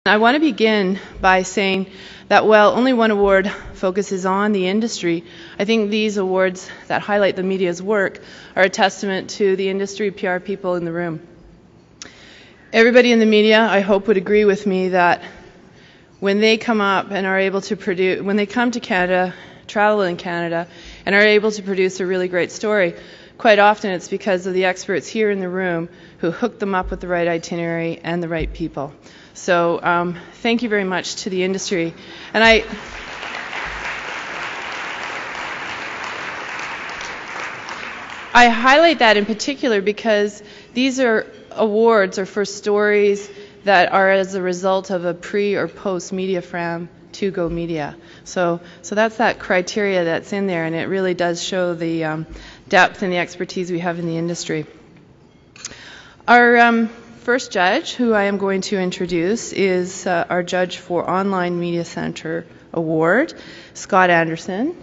I want to begin by saying that while only one award focuses on the industry, I think these awards that highlight the media's work are a testament to the industry PR people in the room. Everybody in the media, I hope, would agree with me that when they come up and are able to produce, when they come to Canada, travel in Canada, and are able to produce a really great story, quite often it's because of the experts here in the room who hook them up with the right itinerary and the right people. So thank you very much to the industry. And I highlight that in particular because these are awards are for stories that are as a result of a pre or post media fram to Go Media. So that's that criteria that's in there, and it really does show the depth and the expertise we have in the industry. Our first judge, who I am going to introduce, is our judge for Online Media Center Award, Scott Anderson.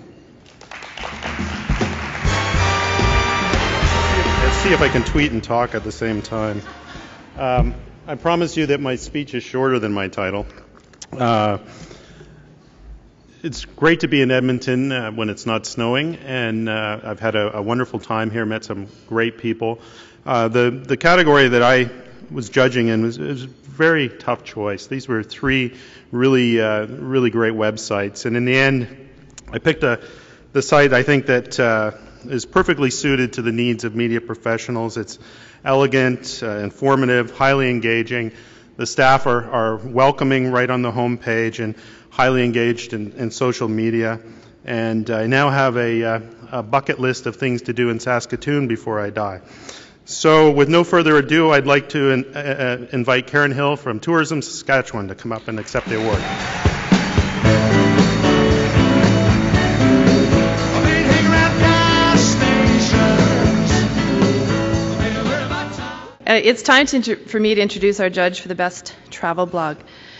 Let's see if I can tweet and talk at the same time. I promise you that my speech is shorter than my title. It's great to be in Edmonton when it's not snowing, and I've had a wonderful time here, met some great people. The category that I was judging in was a very tough choice. These were three really great websites, and in the end I picked the site I think that is perfectly suited to the needs of media professionals. It's elegant, informative, highly engaging. The staff are welcoming right on the home page and highly engaged in social media, and I now have a bucket list of things to do in Saskatoon before I die. So with no further ado, I'd like to invite Karen Hill from Tourism Saskatchewan to come up and accept the award. It's time for me to introduce our judge for the best travel blog,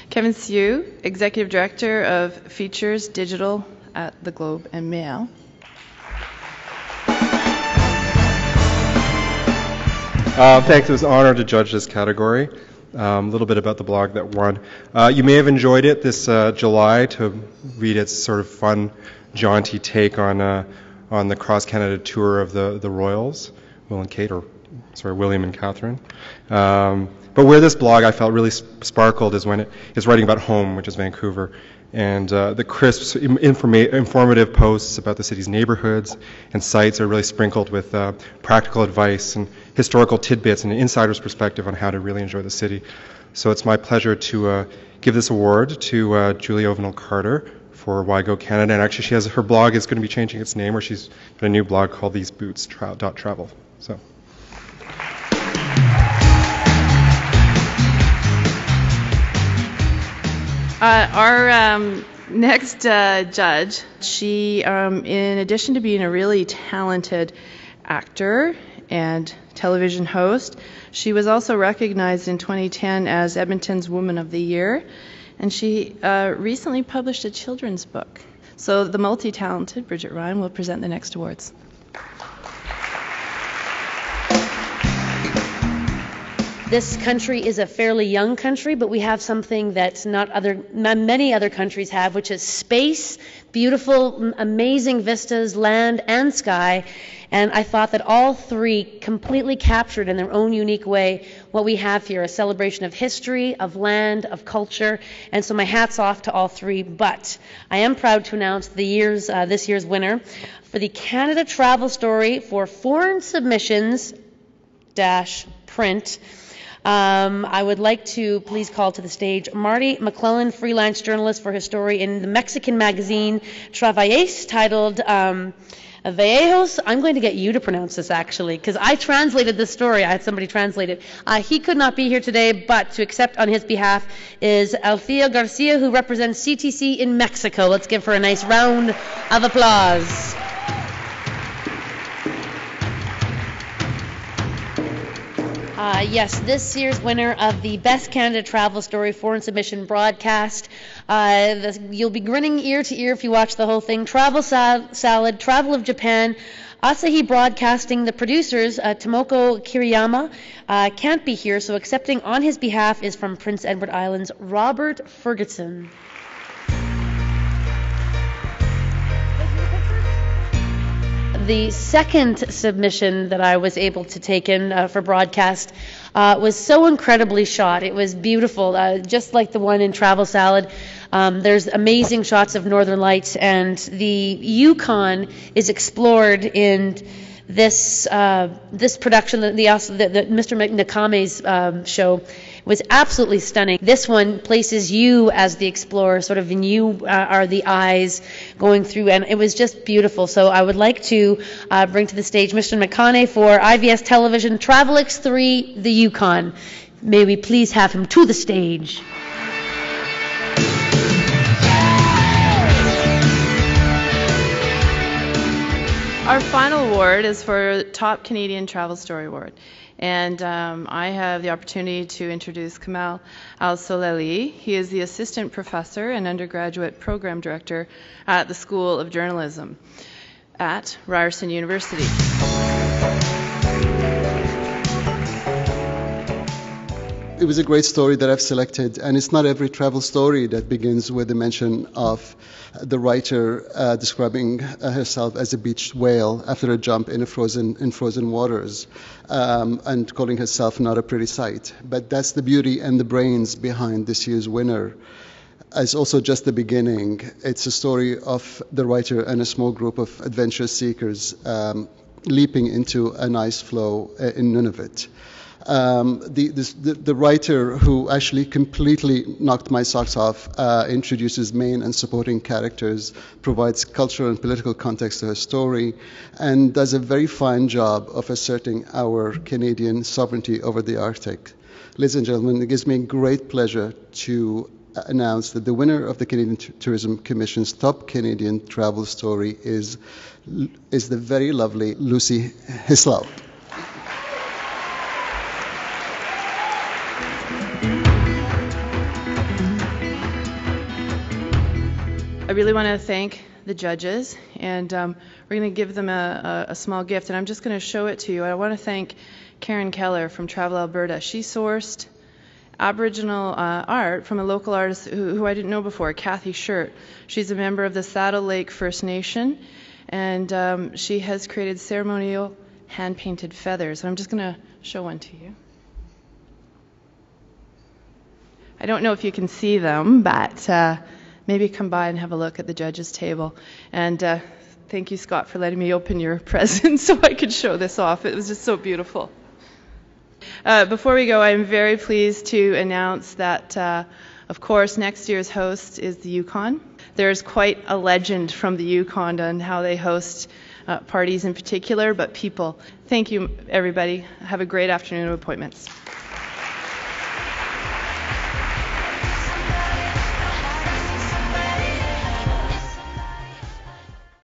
Kevin Siu, Executive Director of Features Digital at the Globe and Mail. Thanks. It was an honor to judge this category. A little bit about the blog that won. You may have enjoyed it this July to read its sort of fun, jaunty take on the cross-Canada tour of the Royals, William and Catherine. But where this blog I felt really sparkled is when it is writing about home, which is Vancouver, and the crisp, informative posts about the city's neighborhoods and sites are really sprinkled with practical advice and historical tidbits and an insider's perspective on how to really enjoy the city. So it's my pleasure to give this award to Julie Ovenel-Carter for Why Go Canada, and actually her blog is going to be changing its name, where she's got a new blog called TheseBoots.travel. So. Our next judge, she, in addition to being a really talented actor and television host, she was also recognized in 2010 as Edmonton's Woman of the Year, and she recently published a children's book. So the multi-talented Bridget Ryan will present the next awards. This country is a fairly young country, but we have something that's not many other countries have, which is space, beautiful, amazing vistas, land and sky. And I thought that all three completely captured in their own unique way what we have here, a celebration of history, of land, of culture. And so my hat's off to all three. But I am proud to announce this year's winner for the Canada Travel Story for Foreign Submissions -print. I would like to please call to the stage Marty McClellan, freelance journalist for his story in the Mexican magazine Travailles, titled Viejos. I'm going to get you to pronounce this, actually, because I translated this story. I had somebody translate it. He could not be here today, but to accept on his behalf is Althea Garcia, who represents CTC in Mexico. Let's give her a nice round of applause. Yes, this year's winner of the Best Canada Travel Story Foreign Submission broadcast. You'll be grinning ear to ear if you watch the whole thing. Travel Salad, Travel of Japan, Asahi Broadcasting. The producers, Tomoko Kiriyama, can't be here, so accepting on his behalf is from Prince Edward Island's Robert Ferguson. The second submission that I was able to take in for broadcast was so incredibly shot. It was beautiful, just like the one in Travel Salad. There's amazing shots of Northern Lights, and the Yukon is explored in this production, the Mr. Nakame's show. Was absolutely stunning. This one places you as the explorer, sort of, and you are the eyes going through, and it was just beautiful. So I would like to bring to the stage Mr. McConney for IVS Television, Travelex 3, the Yukon. May we please have him to the stage. Our final award is for Top Canadian Travel Story Award. And I have the opportunity to introduce Kamal Al-Soleli. He is the assistant professor and undergraduate program director at the School of Journalism at Ryerson University. It was a great story that I've selected, and it's not every travel story that begins with the mention of the writer describing herself as a beached whale after a jump in frozen waters, and calling herself not a pretty sight. But that's the beauty and the brains behind this year's winner. It's also just the beginning. It's a story of the writer and a small group of adventure seekers leaping into an ice floe in Nunavut. The writer, who actually completely knocked my socks off, introduces main and supporting characters, provides cultural and political context to her story, and does a very fine job of asserting our Canadian sovereignty over the Arctic. Ladies and gentlemen, it gives me great pleasure to announce that the winner of the Canadian Tourism Commission's Top Canadian Travel Story is the very lovely Lucy Hislop. I really want to thank the judges, and we're going to give them a small gift, and I'm just going to show it to you. I want to thank Karen Keller from Travel Alberta. She sourced Aboriginal art from a local artist who I didn't know before, Kathy Shirt. She's a member of the Saddle Lake First Nation, and she has created ceremonial hand-painted feathers. And I'm just going to show one to you. I don't know if you can see them, but maybe come by and have a look at the judges' table. And thank you, Scott, for letting me open your present so I could show this off. It was just so beautiful. Before we go, I'm very pleased to announce that, of course, next year's host is the Yukon. There's quite a legend from the Yukon on how they host parties in particular, but people. Thank you, everybody. Have a great afternoon of appointments.